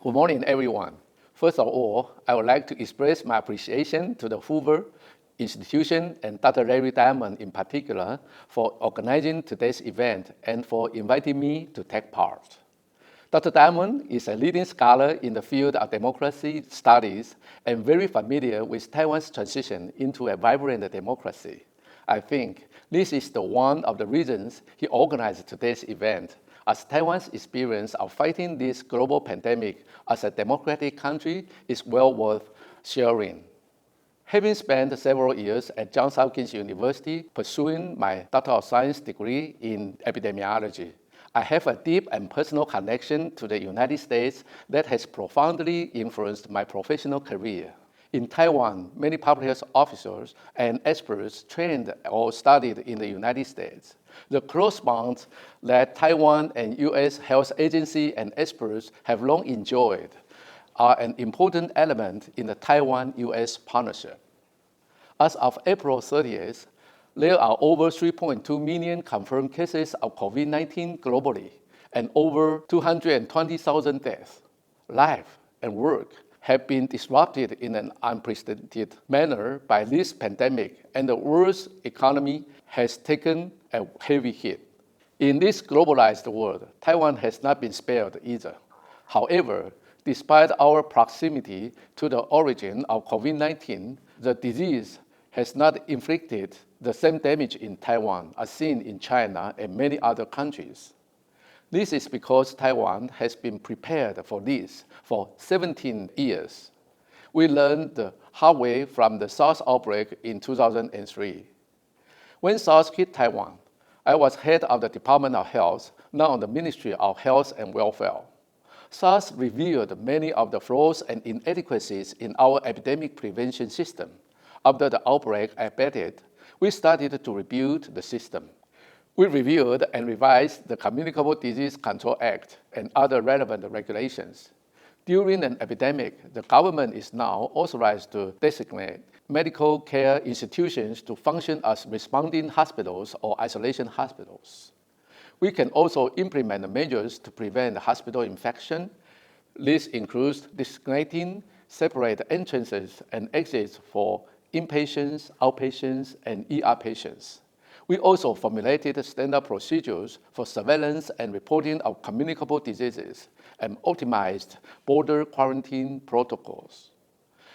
Good morning, everyone. First of all, I would like to express my appreciation to the Hoover Institution and Dr. Larry Diamond in particular for organizing today's event and for inviting me to take part. Dr. Diamond is a leading scholar in the field of democracy studies and very familiar with Taiwan's transition into a vibrant democracy. I think this is one of the reasons he organized today's event, as Taiwan's experience of fighting this global pandemic as a democratic country is well worth sharing. Having spent several years at Johns Hopkins University pursuing my Doctor of Science degree in epidemiology, I have a deep and personal connection to the United States that has profoundly influenced my professional career. In Taiwan, many public health officers and experts trained or studied in the United States. The close bonds that Taiwan and U.S. health agency and experts have long enjoyed are an important element in the Taiwan-U.S. partnership. As of April 30th, there are over 3.2 million confirmed cases of COVID-19 globally and over 220,000 deaths. Life and work have been disrupted in an unprecedented manner by this pandemic, and the world's economy has taken a heavy hit. In this globalized world, Taiwan has not been spared either. However, despite our proximity to the origin of COVID-19, the disease has not inflicted the same damage in Taiwan as seen in China and many other countries. This is because Taiwan has been prepared for this for 17 years. We learned the hard way from the SARS outbreak in 2003. When SARS hit Taiwan, I was head of the Department of Health, now the Ministry of Health and Welfare. SARS revealed many of the flaws and inadequacies in our epidemic prevention system. After the outbreak abated, we started to rebuild the system. We reviewed and revised the Communicable Disease Control Act and other relevant regulations. During an epidemic, the government is now authorized to designate medical care institutions to function as responding hospitals or isolation hospitals. We can also implement measures to prevent hospital infection. This includes designating separate entrances and exits for inpatients, outpatients, and ER patients. We also formulated standard procedures for surveillance and reporting of communicable diseases and optimized border quarantine protocols.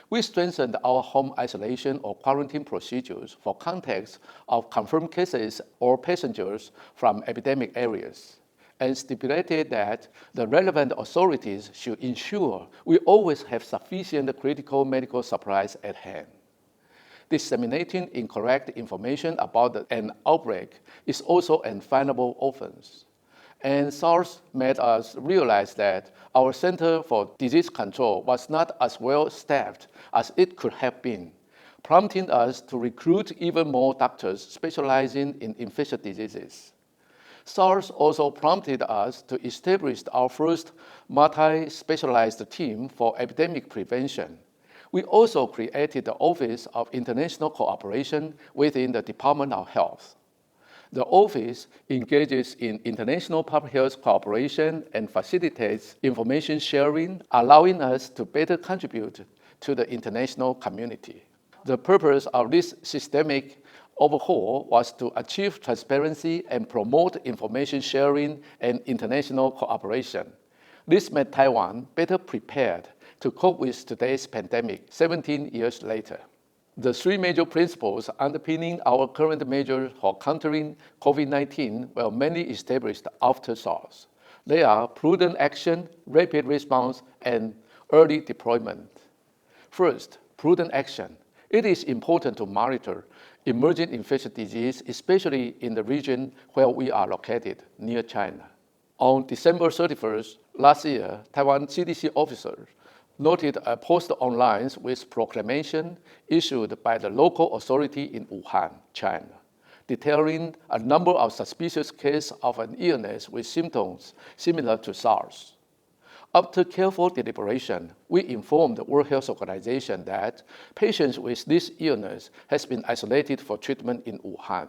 We strengthened our home isolation or quarantine procedures for contacts of confirmed cases or passengers from epidemic areas, and stipulated that the relevant authorities should ensure we always have sufficient critical medical supplies at hand. Disseminating incorrect information about an outbreak is also an finable offense. And SARS made us realize that our Center for Disease Control was not as well staffed as it could have been, prompting us to recruit even more doctors specializing in infectious diseases. SARS also prompted us to establish our first multi-specialized team for epidemic prevention. We also created the Office of International Cooperation within the Department of Health. The office engages in international public health cooperation and facilitates information sharing, allowing us to better contribute to the international community. The purpose of this systemic overhaul was to achieve transparency and promote information sharing and international cooperation. This made Taiwan better prepared to cope with today's pandemic 17 years later. The three major principles underpinning our current measures for countering COVID-19 were mainly established after SARS. They are prudent action, rapid response, and early deployment. First, prudent action. It is important to monitor emerging infectious disease, especially in the region where we are located, near China. On December 31st last year, Taiwan CDC officers noted a post online with proclamation issued by the local authority in Wuhan, China, detailing a number of suspicious cases of an illness with symptoms similar to SARS. After careful deliberation, we informed the World Health Organization that patients with this illness has been isolated for treatment in Wuhan.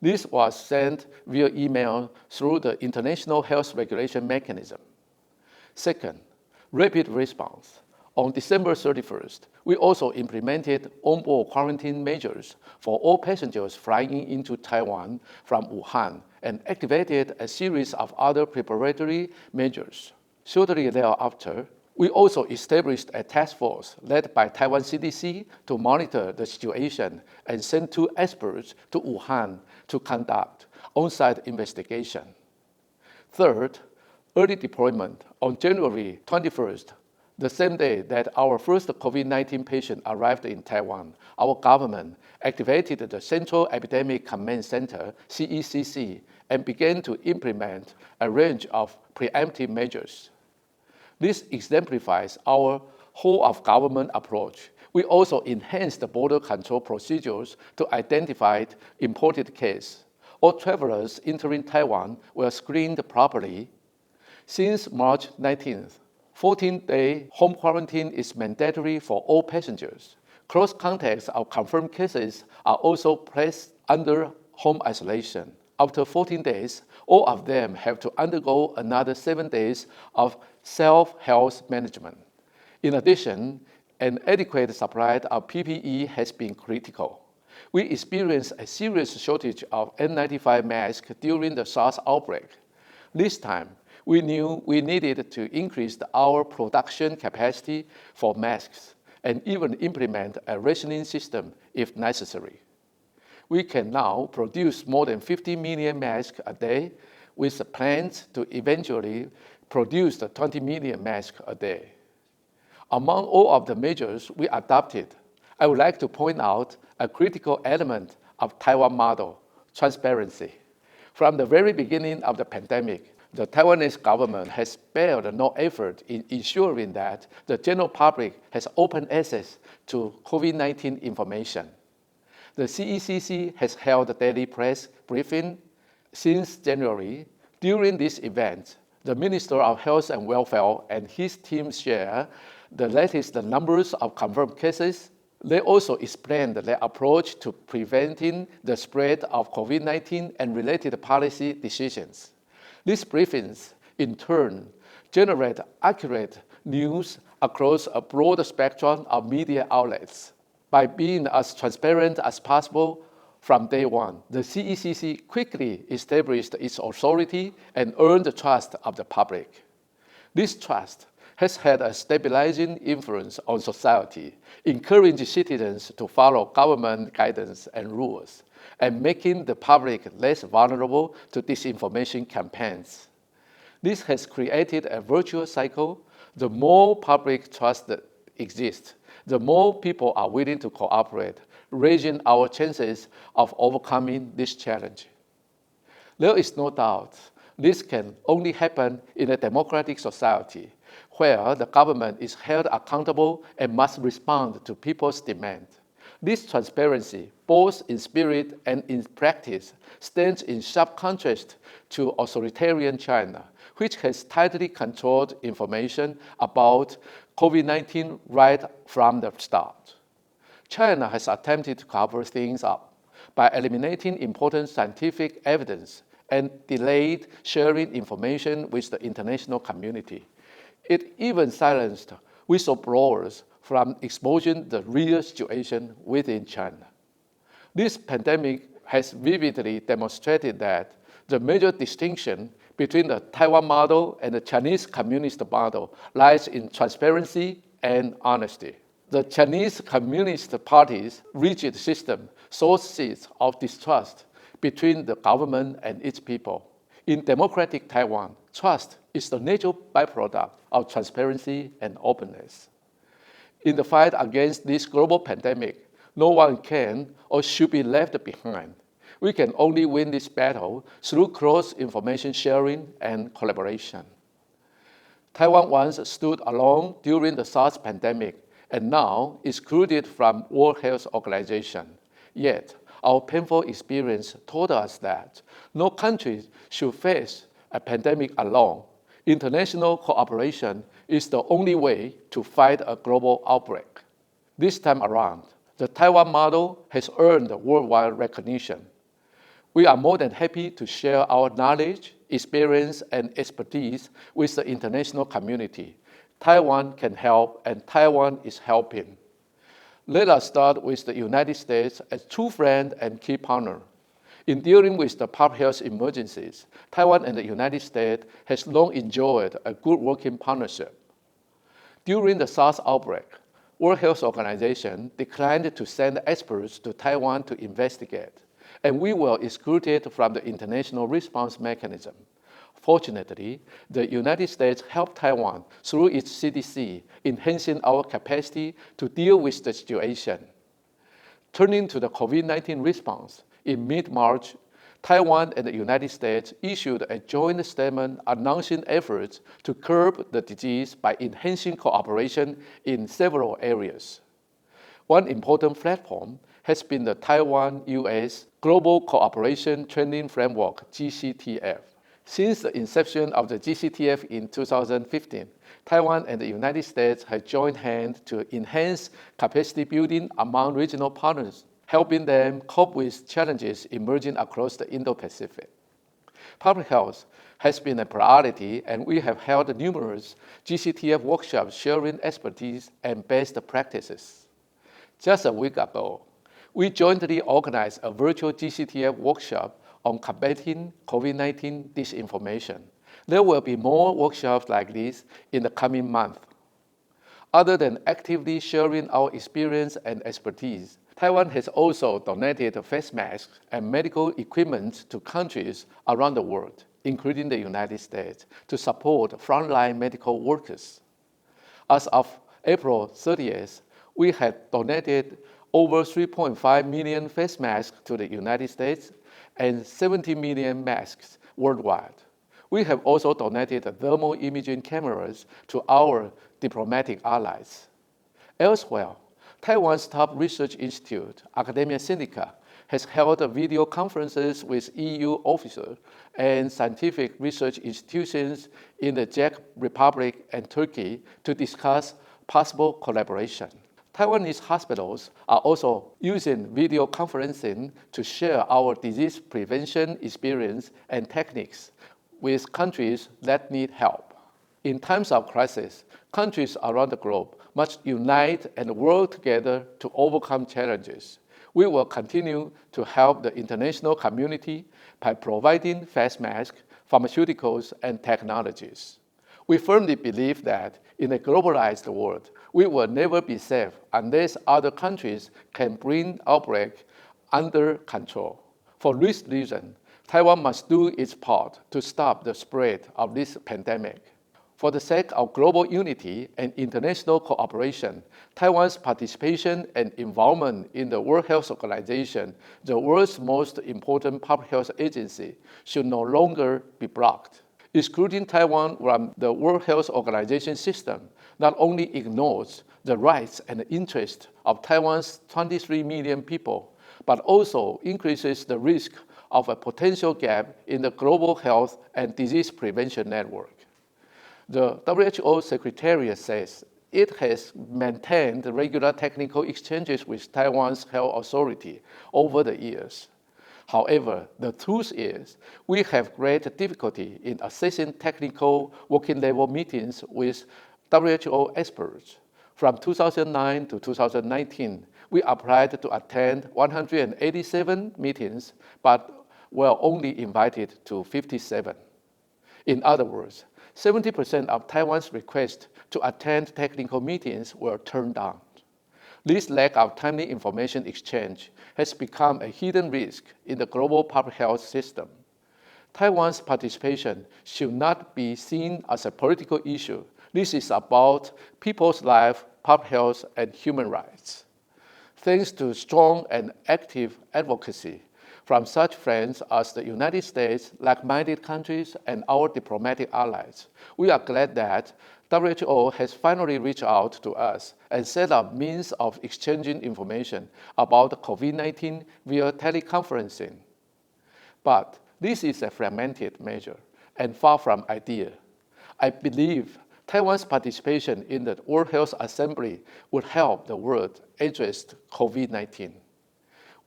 This was sent via email through the International Health Regulation Mechanism. Second, Rapid response. On December 31st, we also implemented onboard quarantine measures for all passengers flying into Taiwan from Wuhan and activated a series of other preparatory measures. Shortly thereafter, we also established a task force led by Taiwan CDC to monitor the situation and sent 2 experts to Wuhan to conduct on-site investigation. Third, early deployment. On January 21st, the same day that our first COVID-19 patient arrived in Taiwan, our government activated the Central Epidemic Command Center, CECC, and began to implement a range of preemptive measures. This exemplifies our whole-of-government approach. We also enhanced the border control procedures to identify imported cases. All travelers entering Taiwan were screened properly. Since March 19th, 14-day home quarantine is mandatory for all passengers. Close contacts of confirmed cases are also placed under home isolation. After 14 days, all of them have to undergo another 7 days of self-health management. In addition, an adequate supply of PPE has been critical. We experienced a serious shortage of N95 masks during the SARS outbreak. This time, we knew we needed to increase our production capacity for masks and even implement a rationing system if necessary. We can now produce more than 50 million masks a day with plans to eventually produce 20 million masks a day. Among all of the measures we adopted, I would like to point out a critical element of Taiwan model, transparency. From the very beginning of the pandemic, the Taiwanese government has spared no effort in ensuring that the general public has open access to COVID-19 information. The CECC has held a daily press briefing since January. During this event, the Minister of Health and Welfare and his team share the latest numbers of confirmed cases. They also explained their approach to preventing the spread of COVID-19 and related policy decisions. These briefings, in turn, generate accurate news across a broad spectrum of media outlets. By being as transparent as possible from day one, the CECC quickly established its authority and earned the trust of the public. This trust has had a stabilizing influence on society, encouraging citizens to follow government guidance and rules, and making the public less vulnerable to disinformation campaigns. This has created a virtuous cycle. The more public trust exists, the more people are willing to cooperate, raising our chances of overcoming this challenge. There is no doubt this can only happen in a democratic society where the government is held accountable and must respond to people's demand. This transparency, both in spirit and in practice, stands in sharp contrast to authoritarian China, which has tightly controlled information about COVID-19 right from the start. China has attempted to cover things up by eliminating important scientific evidence and delayed sharing information with the international community. It even silenced whistleblowers from exposing the real situation within China. This pandemic has vividly demonstrated that the major distinction between the Taiwan model and the Chinese Communist model lies in transparency and honesty. The Chinese Communist Party's rigid system sows seeds of distrust between the government and its people. In democratic Taiwan, trust is the natural byproduct of transparency and openness. In the fight against this global pandemic, no one can or should be left behind. We can only win this battle through close information sharing and collaboration. Taiwan once stood alone during the SARS pandemic and now is excluded from World Health Organization. Yet, our painful experience taught us that no country should face a pandemic alone. International cooperation is the only way to fight a global outbreak. This time around, the Taiwan model has earned worldwide recognition. We are more than happy to share our knowledge, experience, and expertise with the international community Taiwan can help, and Taiwan is helping. Let us start with the United States as true friend and key partner. In dealing with the public health emergencies, Taiwan and the United States has long enjoyed a good working partnership. During the SARS outbreak, World Health Organization declined to send experts to Taiwan to investigate, and we were excluded from the international response mechanism. Fortunately, the United States helped Taiwan through its CDC, enhancing our capacity to deal with the situation. Turning to the COVID-19 response, in mid-March, Taiwan and the United States issued a joint statement announcing efforts to curb the disease by enhancing cooperation in several areas. One important platform has been the Taiwan-US Global Cooperation Training Framework, GCTF. Since the inception of the GCTF in 2015, Taiwan and the United States have joined hands to enhance capacity building among regional partners, helping them cope with challenges emerging across the Indo-Pacific. Public health has been a priority, and we have held numerous GCTF workshops sharing expertise and best practices. Just a week ago, we jointly organized a virtual GCTF workshop on combating COVID-19 disinformation. There will be more workshops like this in the coming month. Other than actively sharing our experience and expertise, Taiwan has also donated face masks and medical equipment to countries around the world, including the United States, to support frontline medical workers. As of April 30th, we had donated over 3.5 million face masks to the United States and 70 million masks worldwide. We have also donated thermal imaging cameras to our diplomatic allies. Elsewhere, Taiwan's top research institute, Academia Sinica, has held video conferences with EU officers and scientific research institutions in the Czech Republic and Turkey to discuss possible collaboration. Taiwanese hospitals are also using video conferencing to share our disease prevention experience and techniques with countries that need help. In times of crisis, countries around the globe must unite and work together to overcome challenges. We will continue to help the international community by providing face masks, pharmaceuticals, and technologies. We firmly believe that in a globalized world, we will never be safe unless other countries can bring outbreak under control. For this reason, Taiwan must do its part to stop the spread of this pandemic. For the sake of global unity and international cooperation, Taiwan's participation and involvement in the World Health Organization, the world's most important public health agency, should no longer be blocked. Excluding Taiwan from the World Health Organization system not only ignores the rights and interests of Taiwan's 23 million people, but also increases the risk of a potential gap in the global health and disease prevention network. The WHO Secretariat says it has maintained regular technical exchanges with Taiwan's health authority over the years. However, the truth is we have great difficulty in assessing technical working level meetings with WHO experts. From 2009 to 2019, we applied to attend 187 meetings, but were only invited to 57. In other words, 70% of Taiwan's requests to attend technical meetings were turned down. This lack of timely information exchange has become a hidden risk in the global public health system. Taiwan's participation should not be seen as a political issue. This is about people's life, public health, and human rights. Thanks to strong and active advocacy from such friends as the United States, like-minded countries, and our diplomatic allies, we are glad that WHO has finally reached out to us and set up means of exchanging information about COVID-19 via teleconferencing. But this is a fragmented measure and far from ideal. I believe Taiwan's participation in the World Health Assembly would help the world address COVID-19.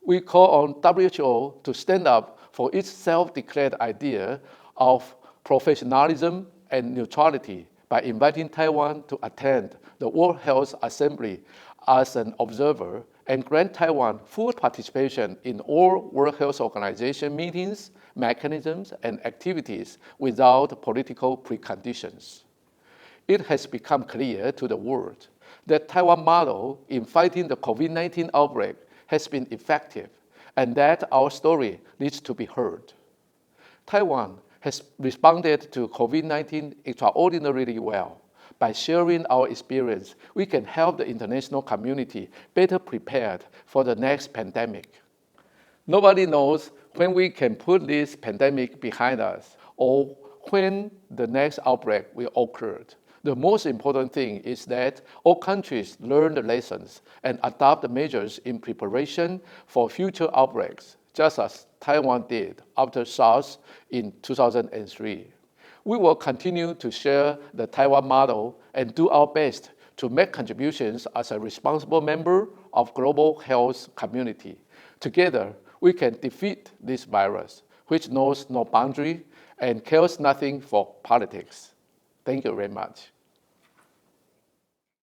We call on WHO to stand up for its self-declared idea of professionalism and neutrality by inviting Taiwan to attend the World Health Assembly as an observer and grant Taiwan full participation in all World Health Organization meetings, mechanisms, and activities without political preconditions. It has become clear to the world that Taiwan model in fighting the COVID-19 outbreak has been effective and that our story needs to be heard. Taiwan has responded to COVID-19 extraordinarily well. By sharing our experience, we can help the international community better prepared for the next pandemic. Nobody knows when we can put this pandemic behind us or when the next outbreak will occur. The most important thing is that all countries learn the lessons and adopt the measures in preparation for future outbreaks, just as Taiwan did after SARS in 2003. We will continue to share the Taiwan model and do our best to make contributions as a responsible member of global health community. Together, we can defeat this virus, which knows no boundary and cares nothing for politics. Thank you very much.